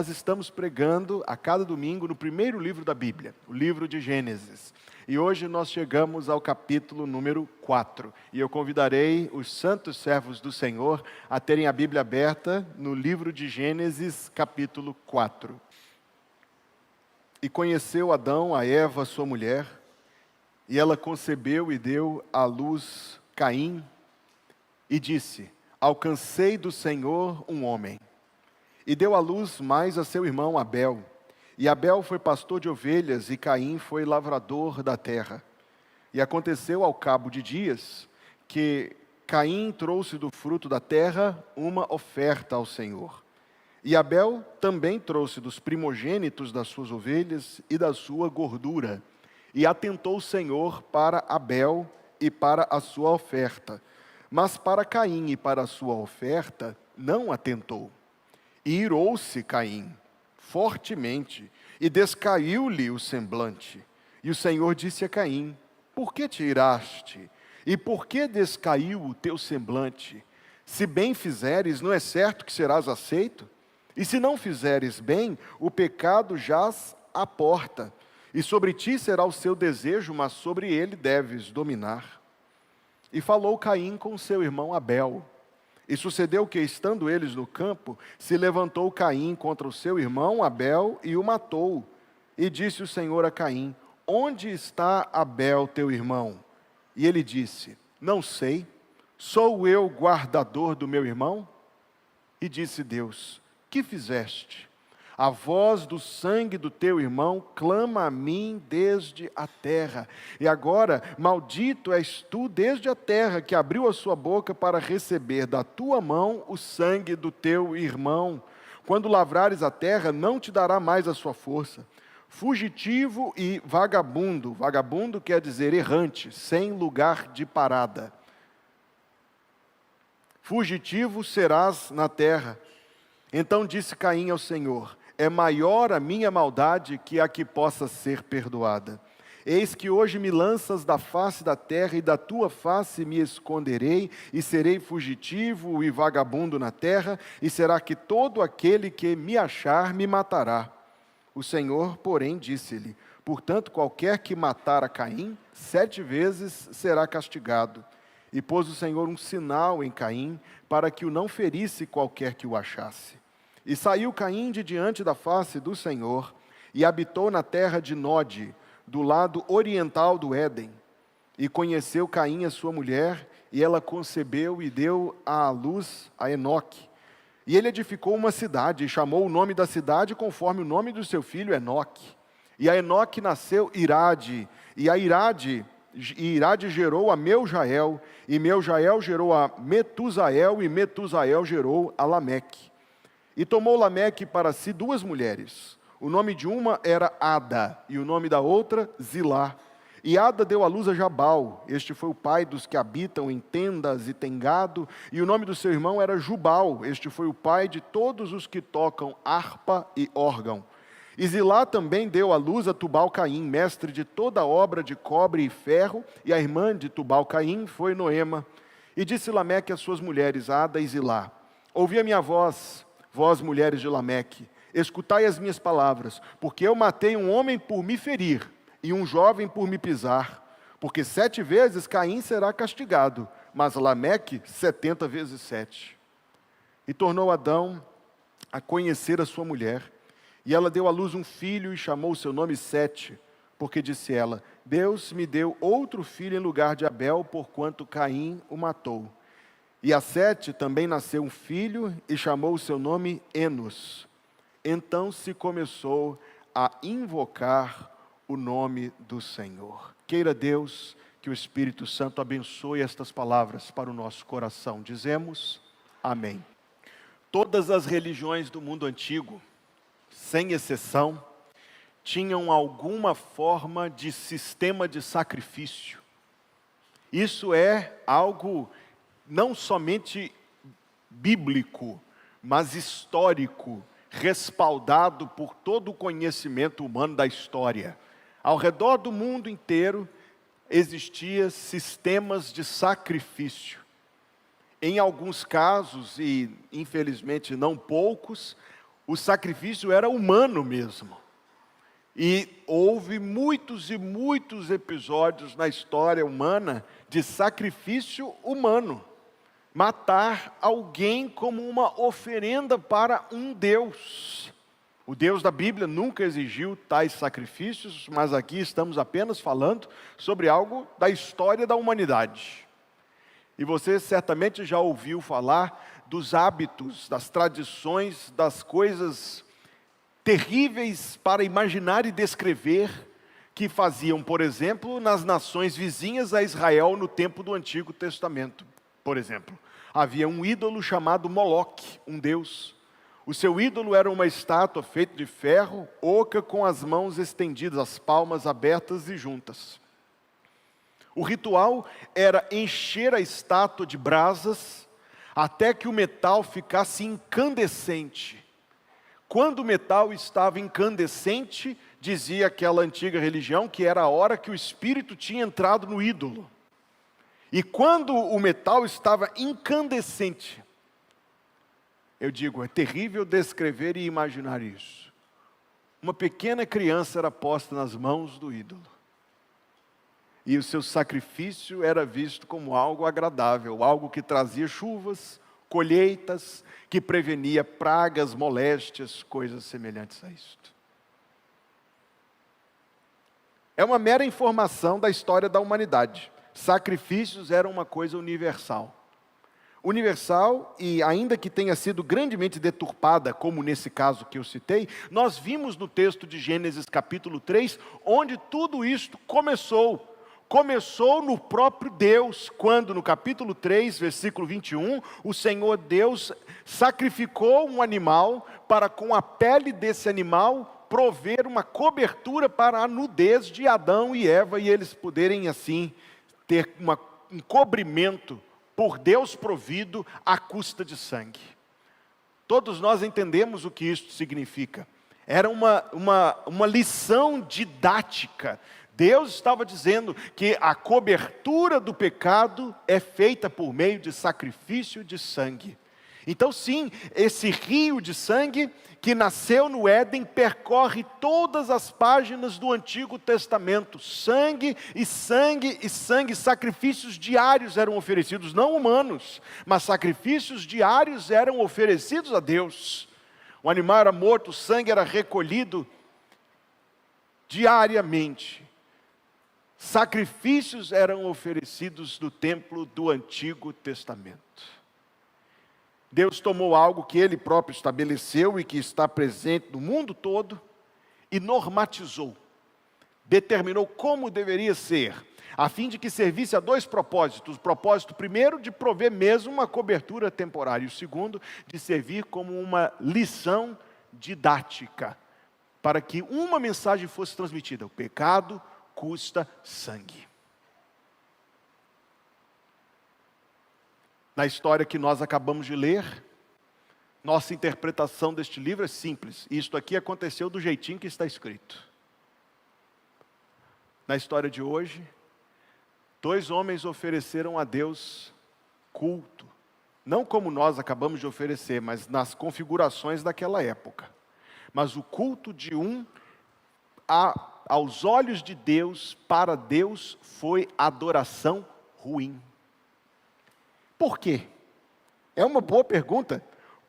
Nós estamos pregando a cada domingo no primeiro livro da Bíblia, o livro de Gênesis. E hoje nós chegamos ao capítulo número 4. E eu convidarei os santos servos do Senhor a terem a Bíblia aberta no livro de Gênesis, capítulo 4. E conheceu Adão a Eva, sua mulher, e ela concebeu e deu à luz Caim, e disse: alcancei do Senhor um homem. E deu à luz mais a seu irmão Abel. E Abel foi pastor de ovelhas, e Caim foi lavrador da terra. E aconteceu ao cabo de dias, que Caim trouxe do fruto da terra uma oferta ao Senhor. E Abel também trouxe dos primogênitos das suas ovelhas e da sua gordura. E atentou o Senhor para Abel e para a sua oferta. Mas para Caim e para a sua oferta não atentou. E irou-se Caim fortemente, e descaiu-lhe o semblante. E o Senhor disse a Caim: por que te iraste? E por que descaiu o teu semblante? Se bem fizeres, não é certo que serás aceito? E se não fizeres bem, o pecado jaz à porta. E sobre ti será o seu desejo, mas sobre ele deves dominar. E falou Caim com seu irmão Abel. E sucedeu que, estando eles no campo, se levantou Caim contra o seu irmão Abel e o matou. E disse o Senhor a Caim: onde está Abel, teu irmão? E ele disse: não sei, sou eu guardador do meu irmão? E disse Deus: que fizeste? A voz do sangue do teu irmão clama a mim desde a terra. E agora, maldito és tu desde a terra, que abriu a sua boca para receber da tua mão o sangue do teu irmão. Quando lavrares a terra, não te dará mais a sua força. Fugitivo e vagabundo. Vagabundo quer dizer errante, sem lugar de parada. Fugitivo serás na terra. Então disse Caim ao Senhor: é maior a minha maldade que a que possa ser perdoada. Eis que hoje me lanças da face da terra, e da tua face me esconderei, e serei fugitivo e vagabundo na terra, e será que todo aquele que me achar me matará. O Senhor, porém, disse-lhe: portanto, qualquer que matar a Caim, 7 vezes será castigado. E pôs o Senhor um sinal em Caim, para que o não ferisse qualquer que o achasse. E saiu Caim de diante da face do Senhor, e habitou na terra de Nod, do lado oriental do Éden. E conheceu Caim a sua mulher, e ela concebeu e deu à luz a Enoque. E ele edificou uma cidade, e chamou o nome da cidade conforme o nome do seu filho Enoque. E a Enoque nasceu Irade, e Irade gerou a Meujael, e Meujael gerou a Metusael, e Metusael gerou a Lameque. E tomou Lameque para si 2 mulheres. O nome de uma era Ada, e o nome da outra Zilá. E Ada deu à luz a Jabal. Este foi o pai dos que habitam em tendas e tem gado. E o nome do seu irmão era Jubal. Este foi o pai de todos os que tocam harpa e órgão. E Zilá também deu à luz a Tubal-Caim, mestre de toda obra de cobre e ferro. E a irmã de Tubal-Caim foi Noema. E disse Lameque às suas mulheres, Ada e Zilá: ouvi a minha voz, vós, mulheres de Lameque, escutai as minhas palavras, porque eu matei um homem por me ferir, e um jovem por me pisar, porque 7 vezes Caim será castigado, mas Lameque 70 vezes 7. E tornou Adão a conhecer a sua mulher, e ela deu à luz um filho, e chamou o seu nome Sete, porque disse ela: Deus me deu outro filho em lugar de Abel, porquanto Caim o matou. E a Sete também nasceu um filho, e chamou o seu nome Enos. Então se começou a invocar o nome do Senhor. Queira Deus que o Espírito Santo abençoe estas palavras para o nosso coração. Dizemos amém. Todas as religiões do mundo antigo, sem exceção, tinham alguma forma de sistema de sacrifício. Isso é algo não somente bíblico, mas histórico, respaldado por todo o conhecimento humano da história. Ao redor do mundo inteiro existiam sistemas de sacrifício. Em alguns casos, e infelizmente não poucos, o sacrifício era humano mesmo. E houve muitos e muitos episódios na história humana de sacrifício humano. Matar alguém como uma oferenda para um Deus. O Deus da Bíblia nunca exigiu tais sacrifícios, mas aqui estamos apenas falando sobre algo da história da humanidade. E você certamente já ouviu falar dos hábitos, das tradições, das coisas terríveis para imaginar e descrever, que faziam, por exemplo, nas nações vizinhas a Israel no tempo do Antigo Testamento. Por exemplo, havia um ídolo chamado Moloque, um deus. O seu ídolo era uma estátua feita de ferro, oca, com as mãos estendidas, as palmas abertas e juntas. O ritual era encher a estátua de brasas, até que o metal ficasse incandescente. Quando o metal estava incandescente, dizia aquela antiga religião que era a hora que o espírito tinha entrado no ídolo. E quando o metal estava incandescente, eu digo, é terrível descrever e imaginar isso. Uma pequena criança era posta nas mãos do ídolo. E o seu sacrifício era visto como algo agradável, algo que trazia chuvas, colheitas, que prevenia pragas, moléstias, coisas semelhantes a isto. É uma mera informação da história da humanidade. Sacrifícios eram uma coisa universal. Universal, e ainda que tenha sido grandemente deturpada, como nesse caso que eu citei, nós vimos no texto de Gênesis capítulo 3, onde tudo isto começou. Começou no próprio Deus, quando no capítulo 3, versículo 21, o Senhor Deus sacrificou um animal para com a pele desse animal prover uma cobertura para a nudez de Adão e Eva, e eles poderem assim ter um cobrimento por Deus provido à custa de sangue. Todos nós entendemos o que isso significa. Era uma lição didática. Deus estava dizendo que a cobertura do pecado é feita por meio de sacrifício de sangue. Então sim, esse rio de sangue que nasceu no Éden percorre todas as páginas do Antigo Testamento. Sangue e sangue e sangue, sacrifícios diários eram oferecidos, não humanos, mas sacrifícios diários eram oferecidos a Deus. O animal era morto, o sangue era recolhido diariamente. Sacrifícios eram oferecidos no templo do Antigo Testamento. Deus tomou algo que Ele próprio estabeleceu e que está presente no mundo todo e normatizou, determinou como deveria ser, a fim de que servisse a dois propósitos. O propósito primeiro de prover mesmo uma cobertura temporária, e o segundo de servir como uma lição didática, para que uma mensagem fosse transmitida: o pecado custa sangue. Na história que nós acabamos de ler, nossa interpretação deste livro é simples. Isto aqui aconteceu do jeitinho que está escrito. Na história de hoje, 2 homens ofereceram a Deus culto. Não como nós acabamos de oferecer, mas nas configurações daquela época. Mas o culto de um, aos olhos de Deus, para Deus, foi adoração ruim. Por quê? É uma boa pergunta.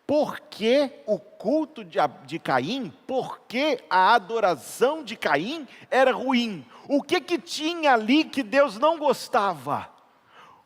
Por que o culto de Caim, por que a adoração de Caim era ruim? O que tinha ali que Deus não gostava?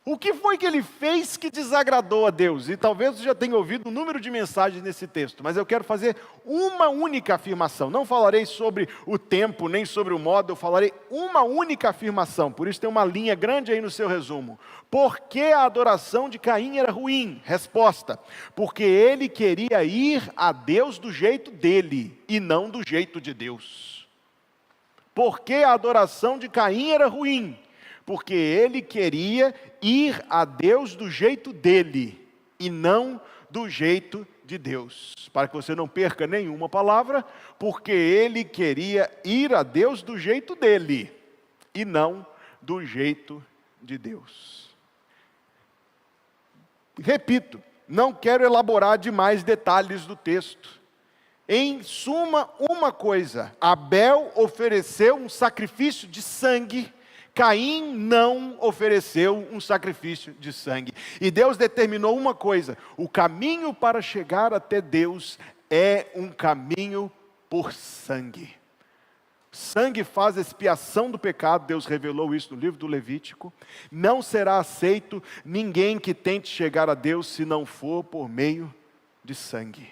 O que foi que ele fez que desagradou a Deus? E talvez você já tenha ouvido um número de mensagens nesse texto, mas eu quero fazer uma única afirmação. Não falarei sobre o tempo, nem sobre o modo, eu falarei uma única afirmação. Por isso tem uma linha grande aí no seu resumo. Por que a adoração de Caim era ruim? Resposta: porque ele queria ir a Deus do jeito dele, e não do jeito de Deus. Por que a adoração de Caim era ruim? Porque ele queria ir a Deus do jeito dele, e não do jeito de Deus. Para que você não perca nenhuma palavra, porque ele queria ir a Deus do jeito dele, e não do jeito de Deus. Repito, não quero elaborar demais detalhes do texto. Em suma, uma coisa: Abel ofereceu um sacrifício de sangue, Caim não ofereceu um sacrifício de sangue. E Deus determinou uma coisa: o caminho para chegar até Deus é um caminho por sangue. Sangue faz expiação do pecado, Deus revelou isso no livro do Levítico. Não será aceito ninguém que tente chegar a Deus se não for por meio de sangue.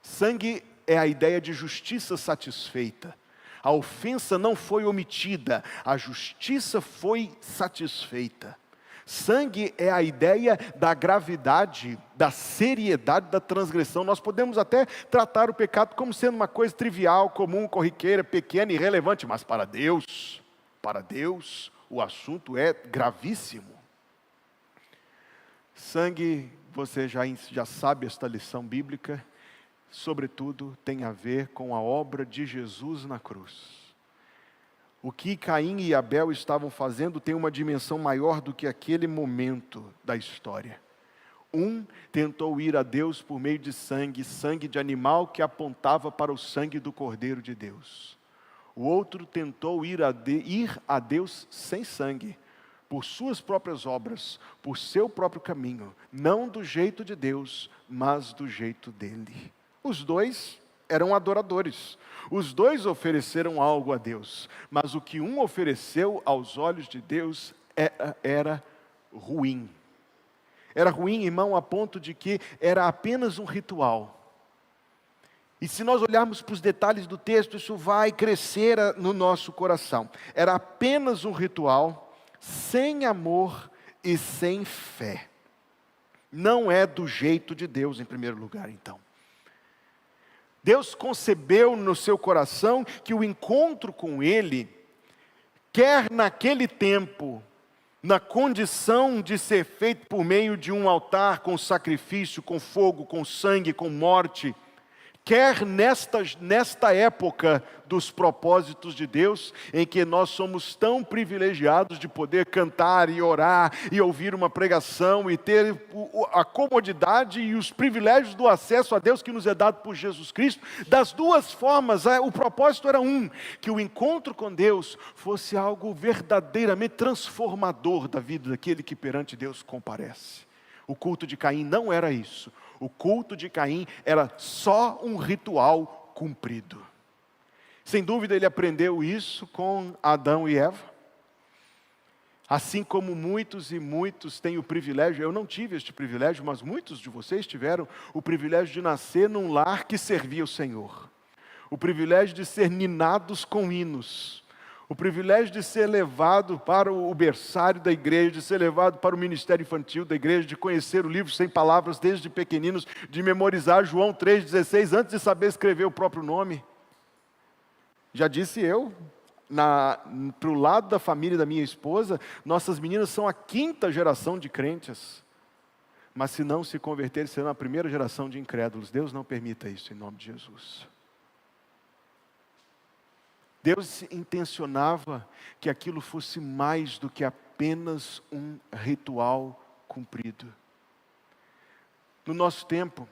Sangue é a ideia de justiça satisfeita. A ofensa não foi omitida, a justiça foi satisfeita. Sangue é a ideia da gravidade, da seriedade da transgressão. Nós podemos até tratar o pecado como sendo uma coisa trivial, comum, corriqueira, pequena, irrelevante, mas para Deus, o assunto é gravíssimo. Sangue, você já sabe esta lição bíblica, sobretudo tem a ver com a obra de Jesus na cruz. O que Caim e Abel estavam fazendo tem uma dimensão maior do que aquele momento da história. Um tentou ir a Deus por meio de sangue de animal que apontava para o sangue do Cordeiro de Deus. O outro tentou ir a Deus sem sangue, por suas próprias obras, por seu próprio caminho, não do jeito de Deus, mas do jeito dele. Os dois eram adoradores. Os dois ofereceram algo a Deus, mas o que um ofereceu aos olhos de Deus era ruim. Era ruim, irmão, a ponto de que era apenas um ritual. E se nós olharmos para os detalhes do texto, isso vai crescer no nosso coração. Era apenas um ritual, sem amor e sem fé. Não é do jeito de Deus, em primeiro lugar, então. Deus concebeu no seu coração que o encontro com Ele, quer naquele tempo, na condição de ser feito por meio de um altar com sacrifício, com fogo, com sangue, com morte, quer nesta época dos propósitos de Deus, em que nós somos tão privilegiados de poder cantar e orar e ouvir uma pregação e ter a comodidade e os privilégios do acesso a Deus que nos é dado por Jesus Cristo. Das duas formas, o propósito era que o encontro com Deus fosse algo verdadeiramente transformador da vida daquele que perante Deus comparece. O culto de Caim não era isso. O culto de Caim era só um ritual cumprido. Sem dúvida ele aprendeu isso com Adão e Eva. Assim como muitos e muitos têm o privilégio, eu não tive este privilégio, mas muitos de vocês tiveram o privilégio de nascer num lar que servia o Senhor. O privilégio de ser ninados com hinos. O privilégio de ser levado para o berçário da igreja, de ser levado para o ministério infantil da igreja, de conhecer o livro sem palavras desde pequeninos, de memorizar João 3,16 antes de saber escrever o próprio nome. Já disse eu, para o lado da família da minha esposa, nossas meninas são a 5ª geração de crentes. Mas se não se converterem, serão a 1ª geração de incrédulos. Deus não permita isso em nome de Jesus. Deus intencionava que aquilo fosse mais do que apenas um ritual cumprido. No nosso tempo,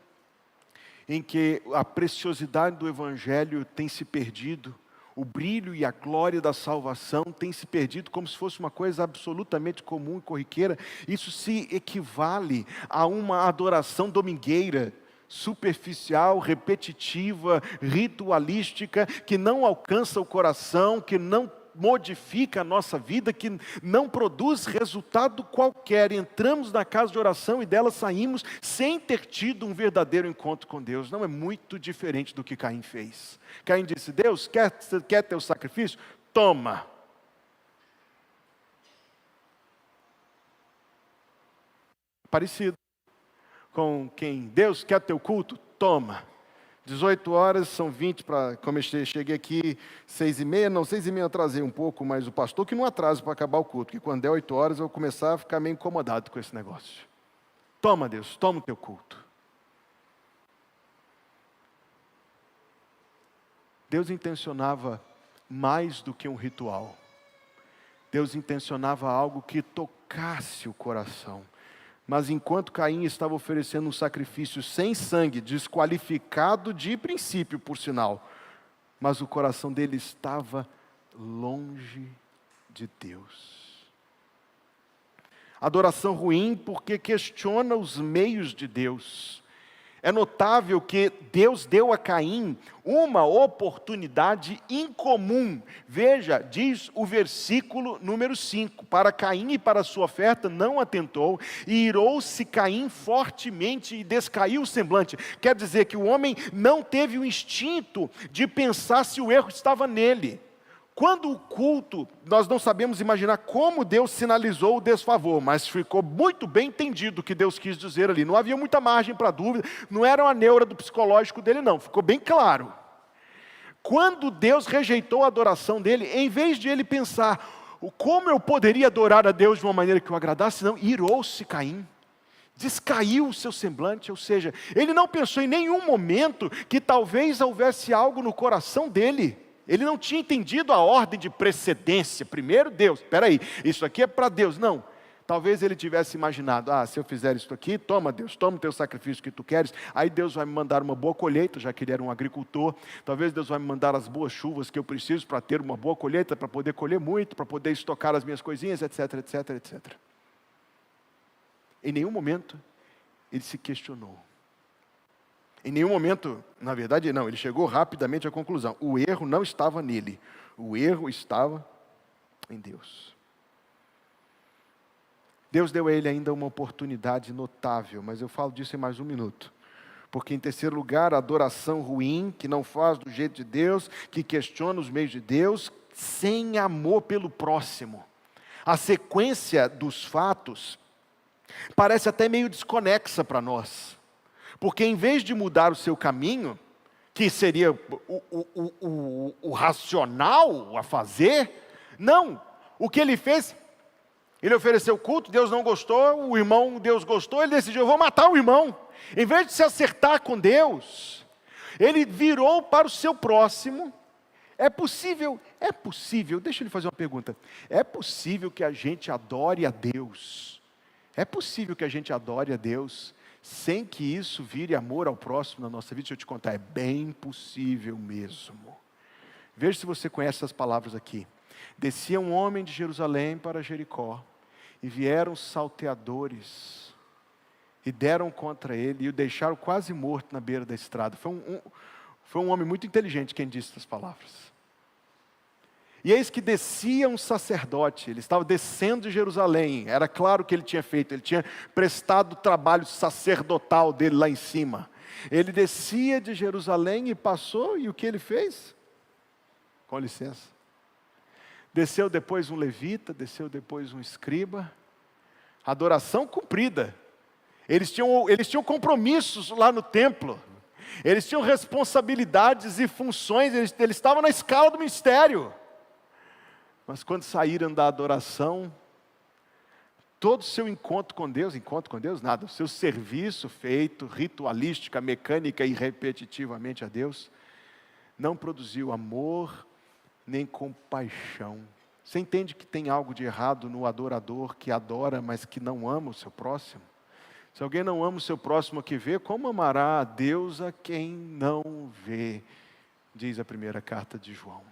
em que a preciosidade do Evangelho tem se perdido, o brilho e a glória da salvação tem se perdido como se fosse uma coisa absolutamente comum e corriqueira, isso se equivale a uma adoração domingueira, superficial, repetitiva, ritualística, que não alcança o coração, que não modifica a nossa vida, que não produz resultado qualquer. Entramos na casa de oração e dela saímos sem ter tido um verdadeiro encontro com Deus. Não é muito diferente do que Caim fez. Caim disse: Deus, quer teu sacrifício? Toma. Parecido com quem? Deus, quer teu culto? Toma. 18 horas, são 20 para... Como eu cheguei aqui 6h30, não, 6h30 eu atrasei um pouco, mas o pastor que não atrasa para acabar o culto, porque quando der 8 horas eu vou começar a ficar meio incomodado com esse negócio. Toma, Deus, toma o teu culto. Deus intencionava mais do que um ritual. Deus intencionava algo que tocasse o coração. Mas enquanto Caim estava oferecendo um sacrifício sem sangue, desqualificado de princípio, por sinal, mas o coração dele estava longe de Deus. Adoração ruim porque questiona os meios de Deus. É notável que Deus deu a Caim uma oportunidade incomum. Veja, diz o versículo número 5: para Caim e para sua oferta não atentou, e irou-se Caim fortemente e descaiu o semblante. Quer dizer que o homem não teve o instinto de pensar se o erro estava nele. Quando o culto, nós não sabemos imaginar como Deus sinalizou o desfavor, mas ficou muito bem entendido o que Deus quis dizer ali. Não havia muita margem para dúvida, não era uma neura do psicológico dele não, ficou bem claro. Quando Deus rejeitou a adoração dele, em vez de ele pensar, como eu poderia adorar a Deus de uma maneira que o agradasse, não, irou-se Caim. Descaiu o seu semblante, ou seja, ele não pensou em nenhum momento que talvez houvesse algo no coração dele. Ele não tinha entendido a ordem de precedência. Primeiro Deus, espera aí, isso aqui é para Deus. Não, talvez ele tivesse imaginado, se eu fizer isso aqui, toma Deus, toma o teu sacrifício que tu queres, aí Deus vai me mandar uma boa colheita, já que ele era um agricultor, talvez Deus vai me mandar as boas chuvas que eu preciso para ter uma boa colheita, para poder colher muito, para poder estocar as minhas coisinhas, etc, etc, etc. Em nenhum momento ele se questionou. Em nenhum momento, na verdade não, ele chegou rapidamente à conclusão. O erro não estava nele, o erro estava em Deus. Deus deu a ele ainda uma oportunidade notável, mas eu falo disso em mais um minuto. Porque em terceiro lugar, a adoração ruim, que não faz do jeito de Deus, que questiona os meios de Deus, sem amor pelo próximo. A sequência dos fatos parece até meio desconexa para nós. Porque em vez de mudar o seu caminho, que seria o racional a fazer, não. O que ele fez, ele ofereceu culto, Deus não gostou, o irmão, Deus gostou, ele decidiu, eu vou matar o irmão. Em vez de se acertar com Deus, ele virou para o seu próximo. É possível, deixa eu lhe fazer uma pergunta. É possível que a gente adore a Deus? É possível que a gente adore a Deus sem que isso vire amor ao próximo na nossa vida? Deixa eu te contar, é bem possível mesmo. Veja se você conhece essas palavras aqui. Descia um homem de Jerusalém para Jericó, e vieram salteadores, e deram contra ele, e o deixaram quase morto na beira da estrada. Foi um homem muito inteligente quem disse essas palavras. E eis que descia um sacerdote, ele estava descendo de Jerusalém, era claro o que ele tinha feito, ele tinha prestado o trabalho sacerdotal dele lá em cima. Ele descia de Jerusalém e passou, e o que ele fez? Com licença. Desceu depois um levita, desceu depois um escriba, adoração cumprida. Eles tinham compromissos lá no templo, eles tinham responsabilidades e funções, eles estavam na escala do ministério. Mas quando saíram da adoração, todo o seu encontro com Deus nada, o seu serviço feito, ritualística, mecânica e repetitivamente a Deus, não produziu amor nem compaixão. Você entende que tem algo de errado no adorador que adora, mas que não ama o seu próximo? Se alguém não ama o seu próximo que vê, como amará a Deus a quem não vê? Diz a primeira carta de João.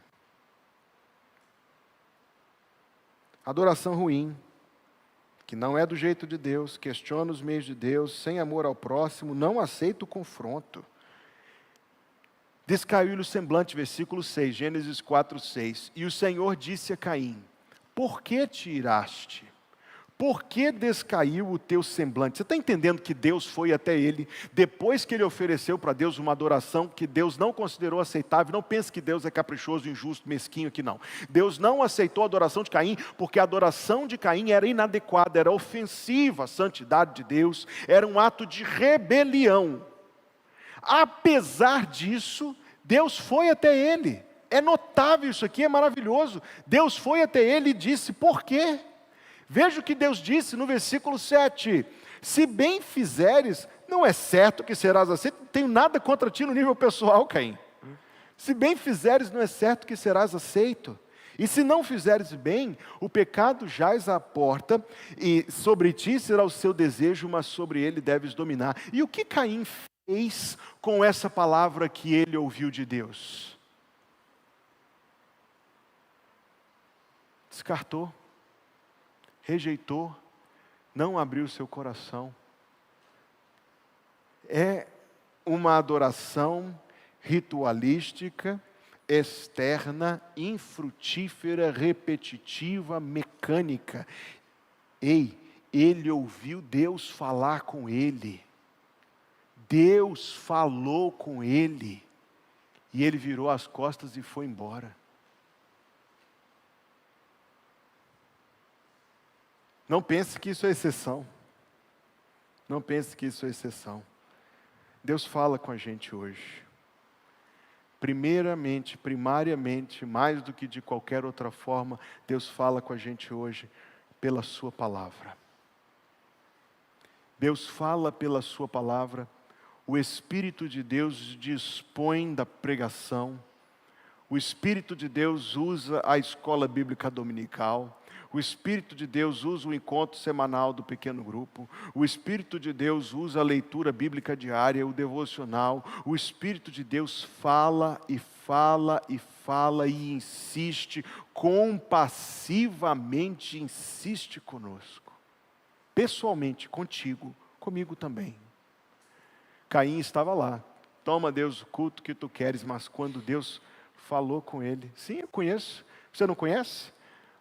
Adoração ruim, que não é do jeito de Deus, questiona os meios de Deus, sem amor ao próximo, não aceita o confronto. Descaiu-lhe o semblante, versículo 6, Gênesis 4, 6. E o Senhor disse a Caim, por que te iraste? Por que descaiu o teu semblante? Você está entendendo que Deus foi até ele, depois que ele ofereceu para Deus uma adoração que Deus não considerou aceitável? Não pense que Deus é caprichoso, injusto, mesquinho aqui não. Deus não aceitou a adoração de Caim, porque a adoração de Caim era inadequada, era ofensiva à santidade de Deus, era um ato de rebelião. Apesar disso, Deus foi até ele. É notável isso aqui, é maravilhoso. Deus foi até ele e disse, por quê? Veja o que Deus disse no versículo 7. Se bem fizeres, não é certo que serás aceito. Não tenho nada contra ti no nível pessoal, Caim. Se bem fizeres, não é certo que serás aceito. E se não fizeres bem, o pecado jaz à porta, e sobre ti será o seu desejo, mas sobre ele deves dominar. E o que Caim fez com essa palavra que ele ouviu de Deus? Descartou, rejeitou, não abriu seu coração. É uma adoração ritualística, externa, infrutífera, repetitiva, mecânica. Ei, ele ouviu Deus falar com ele. Deus falou com ele. E ele virou as costas e foi embora. Não pense que isso é exceção. Não pense que isso é exceção. Deus fala com a gente hoje. Primeiramente, primariamente, mais do que de qualquer outra forma, Deus fala com a gente hoje pela sua palavra. Deus fala pela sua palavra. O Espírito de Deus dispõe da pregação. O Espírito de Deus usa a escola bíblica dominical. O Espírito de Deus usa o encontro semanal do pequeno grupo. O Espírito de Deus usa a leitura bíblica diária, o devocional. O Espírito de Deus fala e fala e fala e insiste, compassivamente insiste conosco. Pessoalmente, contigo, comigo também. Caim estava lá. Toma, Deus, o culto que tu queres, mas quando Deus falou com ele, sim, eu conheço. Você não conhece?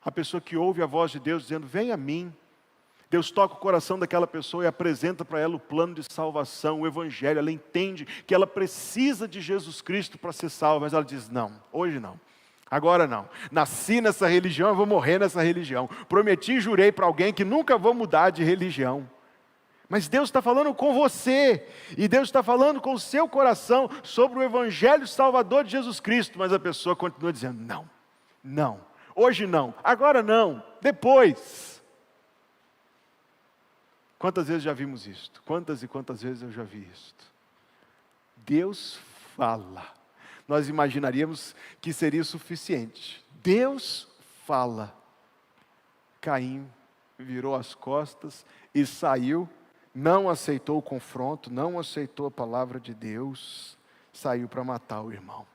A pessoa que ouve a voz de Deus dizendo, vem a mim. Deus toca o coração daquela pessoa e apresenta para ela o plano de salvação, o Evangelho. Ela entende que ela precisa de Jesus Cristo para ser salva, mas ela diz, não, hoje não. Agora não. Nasci nessa religião, eu vou morrer nessa religião. Prometi e jurei para alguém que nunca vou mudar de religião. Mas Deus está falando com você, e Deus está falando com o seu coração sobre o Evangelho Salvador de Jesus Cristo, mas a pessoa continua dizendo, não, não, hoje não, agora não, depois. Quantas vezes já vimos isto? Quantas e quantas vezes eu já vi isto? Deus fala. Nós imaginaríamos que seria suficiente. Deus fala. Caim virou as costas e saiu. Não aceitou o confronto, não aceitou a palavra de Deus, saiu para matar o irmão.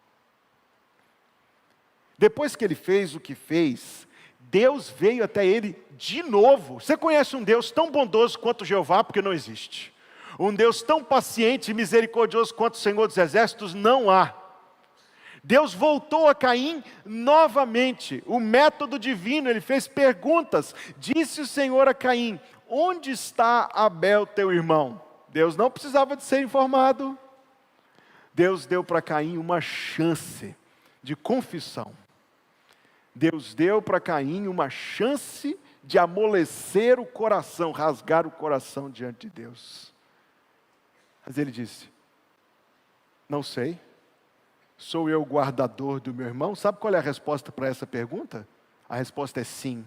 Depois que ele fez o que fez, Deus veio até ele de novo. Você conhece um Deus tão bondoso quanto Jeová? Porque não existe. Um Deus tão paciente e misericordioso quanto o Senhor dos Exércitos? Não há. Deus voltou a Caim novamente. O método divino, ele fez perguntas. Disse o Senhor a Caim, onde está Abel, teu irmão? Deus não precisava de ser informado. Deus deu para Caim uma chance de confissão. Deus deu para Caim uma chance de amolecer o coração, rasgar o coração diante de Deus. Mas ele disse, não sei, sou eu o guardador do meu irmão? Sabe qual é a resposta para essa pergunta? A resposta é sim.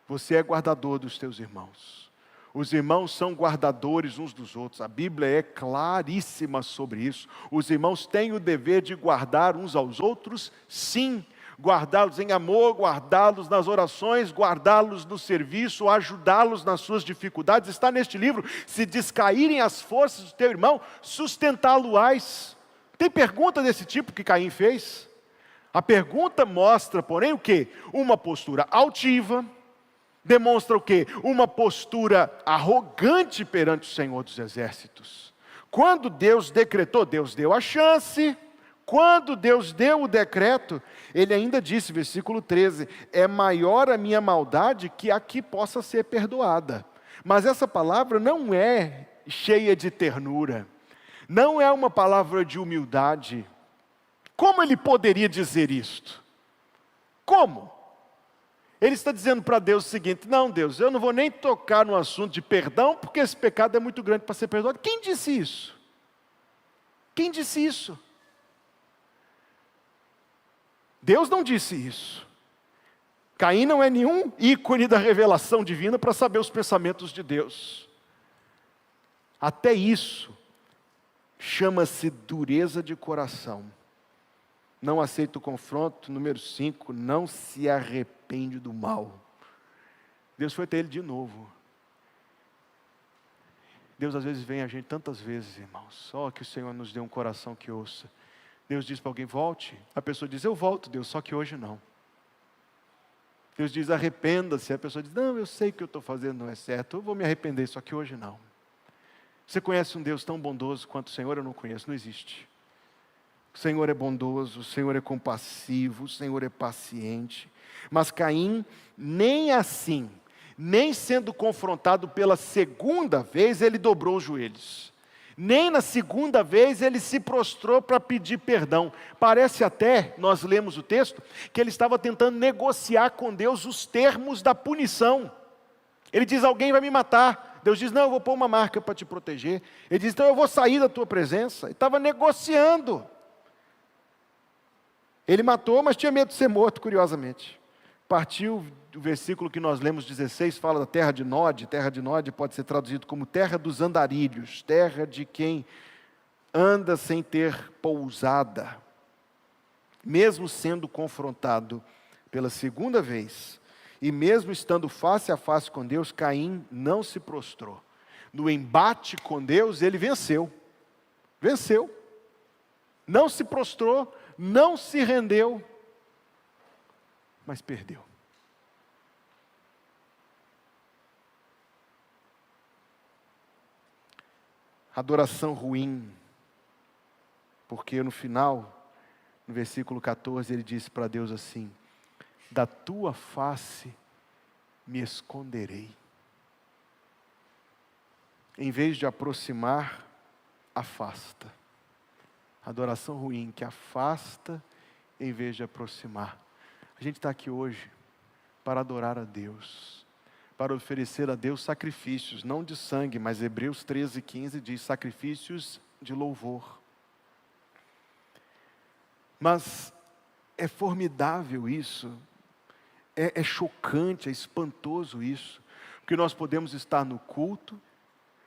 Você é guardador dos teus irmãos. Os irmãos são guardadores uns dos outros. A Bíblia é claríssima sobre isso. Os irmãos têm o dever de guardar uns aos outros, sim. Guardá-los em amor, guardá-los nas orações, guardá-los no serviço, ajudá-los nas suas dificuldades. Está neste livro, se descaírem as forças do teu irmão, sustentá-lo-ás. Tem pergunta desse tipo que Caim fez? A pergunta mostra, porém, o quê? Uma postura altiva. Demonstra o quê? Uma postura arrogante perante o Senhor dos Exércitos. Quando Deus decretou, Deus deu a chance. Quando Deus deu o decreto, Ele ainda disse, versículo 13, é maior a minha maldade que a que possa ser perdoada. Mas essa palavra não é cheia de ternura, não é uma palavra de humildade. Como Ele poderia dizer isto? Como? Ele está dizendo para Deus o seguinte, não Deus, eu não vou nem tocar no assunto de perdão, porque esse pecado é muito grande para ser perdoado. Quem disse isso? Quem disse isso? Deus não disse isso. Caim não é nenhum ícone da revelação divina para saber os pensamentos de Deus. Até isso chama-se dureza de coração. não aceita o confronto. Número 5, não se arrepende do mal. Deus foi até ele de novo. Deus às vezes vem a gente tantas vezes, irmãos, só que o Senhor nos deu um coração que ouça. Deus diz para alguém, volte. A pessoa diz, eu volto, Deus, só que hoje não. Deus diz, arrependa-se. A pessoa diz, não, eu sei que eu estou fazendo não é certo, eu vou me arrepender, só que hoje não. Você conhece um Deus tão bondoso quanto o Senhor? Eu não conheço, não existe. O Senhor é bondoso, o Senhor é compassivo, o Senhor é paciente. Mas Caim, nem assim, nem sendo confrontado pela segunda vez, ele dobrou os joelhos. Nem na segunda vez ele se prostrou para pedir perdão. Parece até, nós lemos o texto, que ele estava tentando negociar com Deus os termos da punição. Ele diz, alguém vai me matar. Deus diz, não, eu vou pôr uma marca para te proteger. Ele diz, então eu vou sair da tua presença. Ele estava negociando. Ele matou, mas tinha medo de ser morto, curiosamente. Partiu do versículo que nós lemos, 16, fala da terra de Nod. Terra de Nod pode ser traduzido como terra dos andarilhos, terra de quem anda sem ter pousada. Mesmo sendo confrontado pela segunda vez, e mesmo estando face a face com Deus, Caim não se prostrou. No embate com Deus, ele venceu. Venceu. Não se prostrou, não se rendeu, mas perdeu. Adoração ruim, porque no final, no versículo 14, ele disse para Deus assim, da tua face me esconderei. Em vez de aproximar, afasta. Adoração ruim, que afasta em vez de aproximar. A gente está aqui hoje para adorar a Deus, para oferecer a Deus sacrifícios, não de sangue, mas Hebreus 13:15 diz sacrifícios de louvor. Mas é formidável isso, é chocante, é espantoso isso, porque nós podemos estar no culto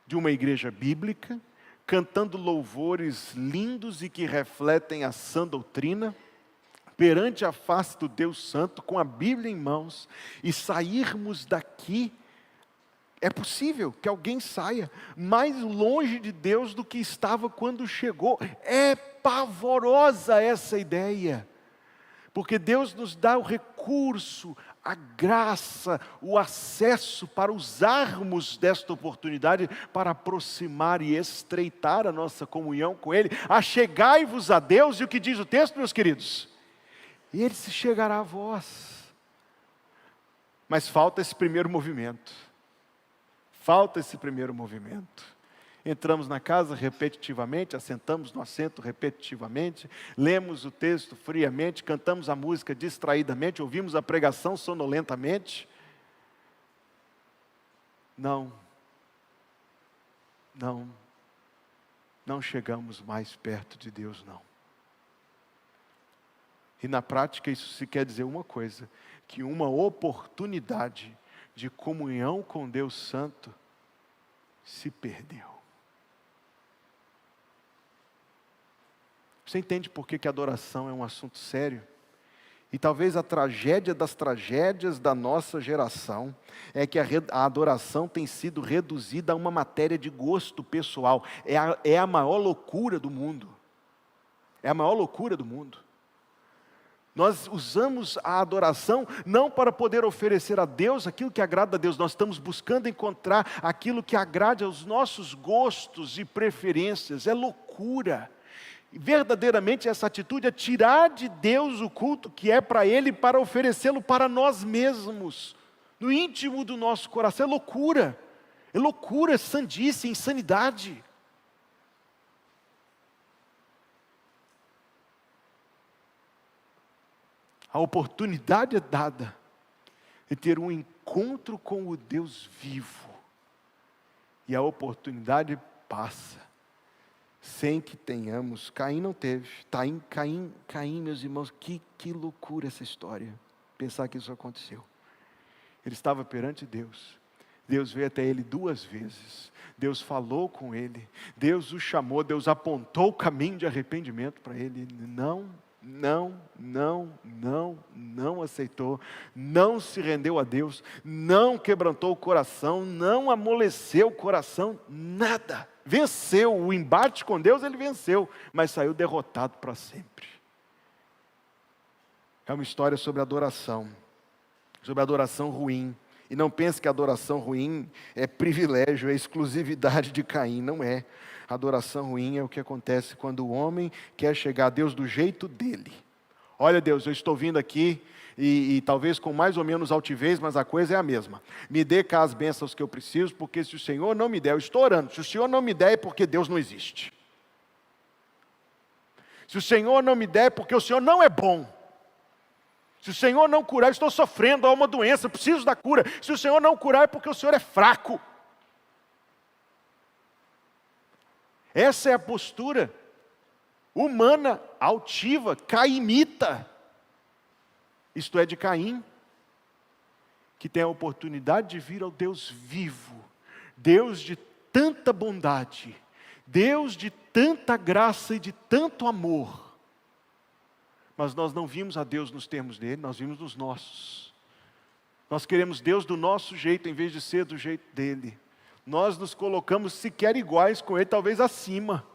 de uma igreja bíblica, cantando louvores lindos e que refletem a sã doutrina, perante a face do Deus Santo, com a Bíblia em mãos, e sairmos daqui, é possível que alguém saia mais longe de Deus do que estava quando chegou. É pavorosa essa ideia, porque Deus nos dá o recurso, a graça, o acesso para usarmos desta oportunidade para aproximar e estreitar a nossa comunhão com Ele. Achegai-vos a Deus, e o que diz o texto, meus queridos? E Ele se chegará a vós. Mas falta esse primeiro movimento. Falta esse primeiro movimento. Entramos na casa repetitivamente, assentamos no assento repetitivamente, lemos o texto friamente, cantamos a música distraidamente, ouvimos a pregação sonolentamente. Não chegamos mais perto de Deus, não. E na prática isso se quer dizer uma coisa, que uma oportunidade de comunhão com Deus Santo se perdeu. Você entende por que a adoração é um assunto sério? E talvez a tragédia das tragédias da nossa geração é que a adoração tem sido reduzida a uma matéria de gosto pessoal. É a maior loucura do mundo. É a maior loucura do mundo. Nós usamos a adoração não para poder oferecer a Deus aquilo que agrada a Deus. Nós estamos buscando encontrar aquilo que agrade aos nossos gostos e preferências. É loucura. Verdadeiramente essa atitude é tirar de Deus o culto que é para Ele, para oferecê-lo para nós mesmos, no íntimo do nosso coração. É loucura, é sandice, é insanidade. A oportunidade é dada de ter um encontro com o Deus vivo, e a oportunidade passa sem que tenhamos. Caim não teve. Caim, meus irmãos, que loucura essa história, pensar que isso aconteceu. Ele estava perante Deus, Deus veio até ele 2 vezes, Deus falou com ele, Deus o chamou, Deus apontou o caminho de arrependimento para ele. não aceitou, não se rendeu a Deus, não quebrantou o coração, não amoleceu o coração, nada. Venceu, o embate com Deus ele venceu, mas saiu derrotado para sempre. É uma história sobre adoração ruim. E não pense que a adoração ruim é privilégio, é exclusividade de Caim, não é. A adoração ruim é o que acontece quando o homem quer chegar a Deus do jeito dele. Olha Deus, eu estou vindo aqui e talvez com mais ou menos altivez, mas a coisa é a mesma. Me dê cá as bênçãos que eu preciso, porque se o Senhor não me der, eu estou orando, se o Senhor não me der é porque Deus não existe. Se o Senhor não me der é porque o Senhor não é bom. Se o Senhor não curar, eu estou sofrendo, há uma doença, eu preciso da cura. Se o Senhor não curar, é porque o Senhor é fraco. Essa é a postura humana, altiva, caimita. Isto é, de Caim, que tem a oportunidade de vir ao Deus vivo, Deus de tanta bondade, Deus de tanta graça e de tanto amor. Mas nós não vimos a Deus nos termos dele, nós vimos nos nossos. Nós queremos Deus do nosso jeito, em vez de ser do jeito dele. Nós nos colocamos sequer iguais com ele, talvez acima.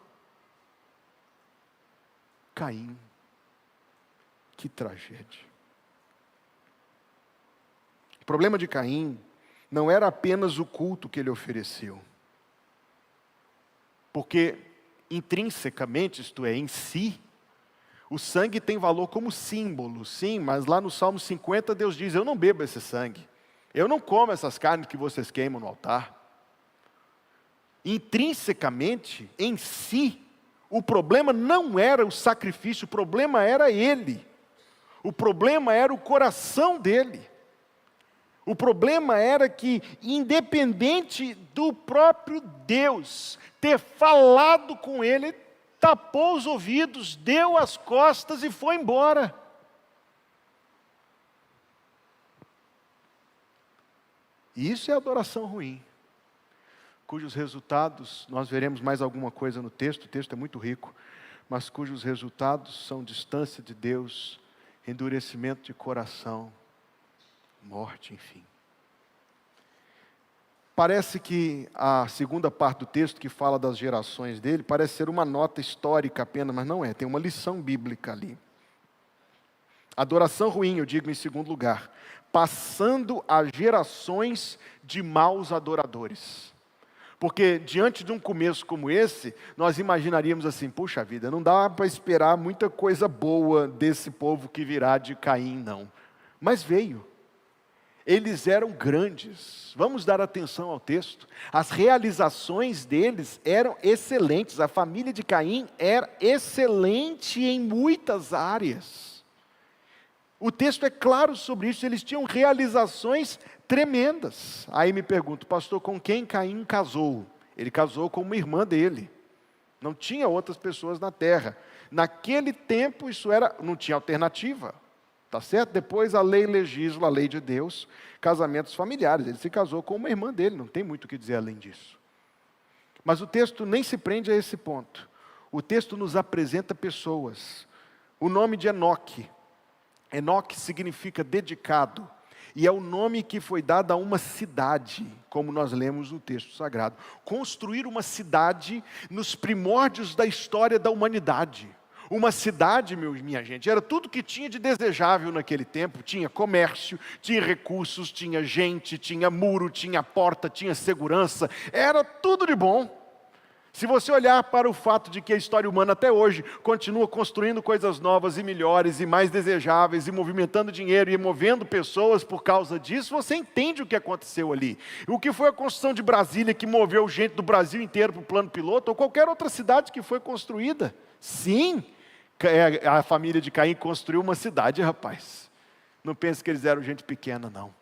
Caim, que tragédia. O problema de Caim não era apenas o culto que ele ofereceu. Porque intrinsecamente, isto é, em si, o sangue tem valor como símbolo, sim, mas lá no Salmo 50 Deus diz, eu não bebo esse sangue, eu não como essas carnes que vocês queimam no altar. Intrinsecamente, em si, o problema não era o sacrifício, o problema era ele. O problema era o coração dele. O problema era que, independente do próprio Deus ter falado com ele, tapou os ouvidos, deu as costas e foi embora. E isso é adoração ruim, cujos resultados, nós veremos mais alguma coisa no texto, o texto é muito rico, mas cujos resultados são distância de Deus, endurecimento de coração, morte, enfim. Parece que a segunda parte do texto, que fala das gerações dele, parece ser uma nota histórica apenas, mas não é, tem uma lição bíblica ali. Adoração ruim, eu digo em segundo lugar, passando a gerações de maus adoradores. Porque diante de um começo como esse, nós imaginaríamos assim, puxa vida, não dá para esperar muita coisa boa desse povo que virá de Caim, não. Mas veio. Eles eram grandes. Vamos dar atenção ao texto. As realizações deles eram excelentes. A família de Caim era excelente em muitas áreas. O texto é claro sobre isso. Eles tinham realizações tremendas. Aí me pergunto, pastor, com quem Caim casou? Ele casou com uma irmã dele. Não tinha outras pessoas na terra. Naquele tempo isso não tinha alternativa. Tá certo? Depois a lei legisla, a lei de Deus, casamentos familiares. Ele se casou com uma irmã dele, não tem muito o que dizer além disso. Mas o texto nem se prende a esse ponto. O texto nos apresenta pessoas. O nome de Enoque. Enoque significa dedicado. E é o nome que foi dado a uma cidade, como nós lemos no texto sagrado. Construir uma cidade nos primórdios da história da humanidade. Uma cidade, minha gente, era tudo que tinha de desejável naquele tempo. Tinha comércio, tinha recursos, tinha gente, tinha muro, tinha porta, tinha segurança. Era tudo de bom. Se você olhar para o fato de que a história humana até hoje continua construindo coisas novas e melhores e mais desejáveis e movimentando dinheiro e movendo pessoas por causa disso, você entende o que aconteceu ali. O que foi a construção de Brasília que moveu gente do Brasil inteiro para o plano piloto ou qualquer outra cidade que foi construída. Sim, a família de Caim construiu uma cidade, rapaz. Não pense que eles eram gente pequena, não.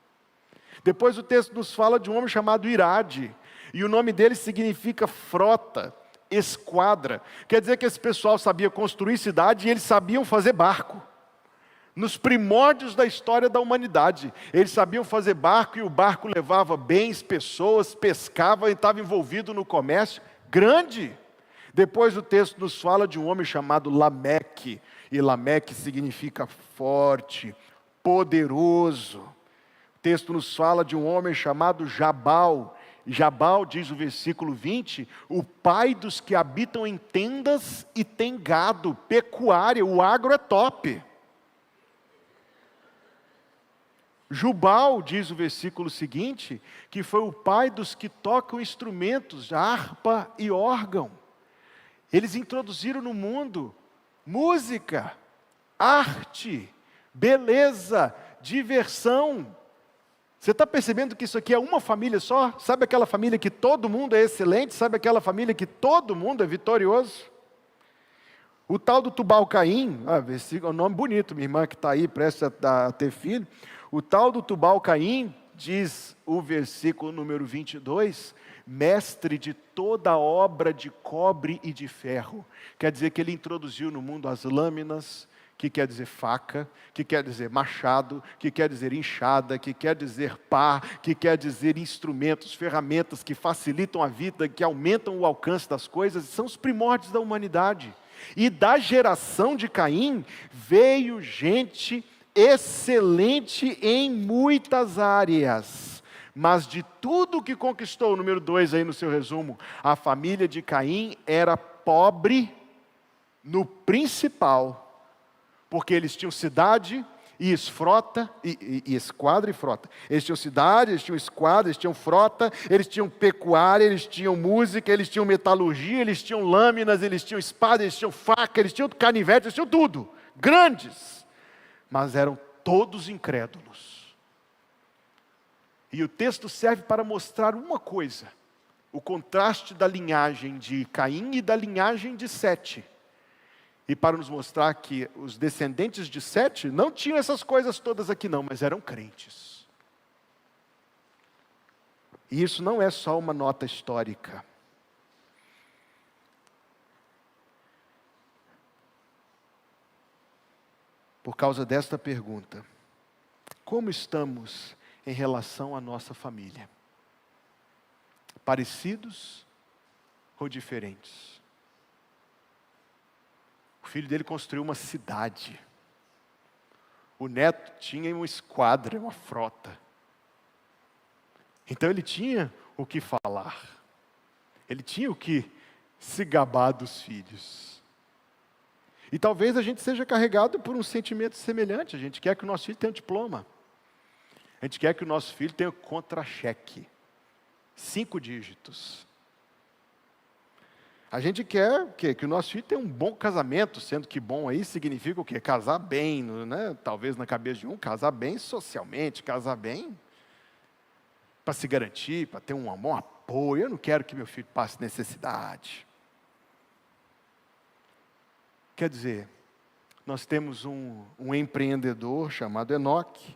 Depois o texto nos fala de um homem chamado Irade. E o nome dele significa frota, esquadra. Quer dizer que esse pessoal sabia construir cidade e eles sabiam fazer barco. Nos primórdios da história da humanidade, eles sabiam fazer barco e o barco levava bens, pessoas, pescava e estava envolvido no comércio grande. Depois o texto nos fala de um homem chamado Lameque. E Lameque significa forte, poderoso. O texto nos fala de um homem chamado Jabal. Jabal, diz o versículo 20, o pai dos que habitam em tendas e tem gado, pecuária, o agro é top. Jubal, diz o versículo seguinte, que foi o pai dos que tocam instrumentos, harpa e órgão. Eles introduziram no mundo música, arte, beleza, diversão. Você está percebendo que isso aqui é uma família só? Sabe aquela família que todo mundo é excelente? Sabe aquela família que todo mundo é vitorioso? O tal do Tubal-Caim, é um nome bonito, minha irmã que está aí, presta a ter filho. O tal do Tubal-Caim, diz o versículo número 22, mestre de toda obra de cobre e de ferro. Quer dizer que ele introduziu no mundo as lâminas, que quer dizer faca, que quer dizer machado, que quer dizer enxada, que quer dizer pá, que quer dizer instrumentos, ferramentas que facilitam a vida, que aumentam o alcance das coisas, são os primórdios da humanidade. E da geração de Caim veio gente excelente em muitas áreas, mas de tudo que conquistou, número 2 aí no seu resumo, a família de Caim era pobre no principal, porque eles tinham cidade e esfrota, e esquadra e frota. Eles tinham cidade, eles tinham esquadra, eles tinham frota, eles tinham pecuária, eles tinham música, eles tinham metalurgia, eles tinham lâminas, eles tinham espada, eles tinham faca, eles tinham canivete, eles tinham tudo, grandes, mas eram todos incrédulos. E o texto serve para mostrar uma coisa, o contraste da linhagem de Caim e da linhagem de Sete. E para nos mostrar que os descendentes de Sete não tinham essas coisas todas aqui não, mas eram crentes. E isso não é só uma nota histórica. Por causa desta pergunta, como estamos em relação à nossa família? Parecidos ou diferentes? O filho dele construiu uma cidade. O neto tinha uma esquadra, uma frota. Então ele tinha o que falar. Ele tinha o que se gabar dos filhos. E talvez a gente seja carregado por um sentimento semelhante. A gente quer que o nosso filho tenha um diploma. A gente quer que o nosso filho tenha contra-cheque. 5 dígitos. A gente quer o quê? Que o nosso filho tenha um bom casamento, sendo que bom aí significa o quê? Casar bem, né? Talvez na cabeça de um, casar bem socialmente, casar bem para se garantir, para ter um bom apoio. Eu não quero que meu filho passe necessidade. Quer dizer, nós temos um empreendedor chamado Enoque,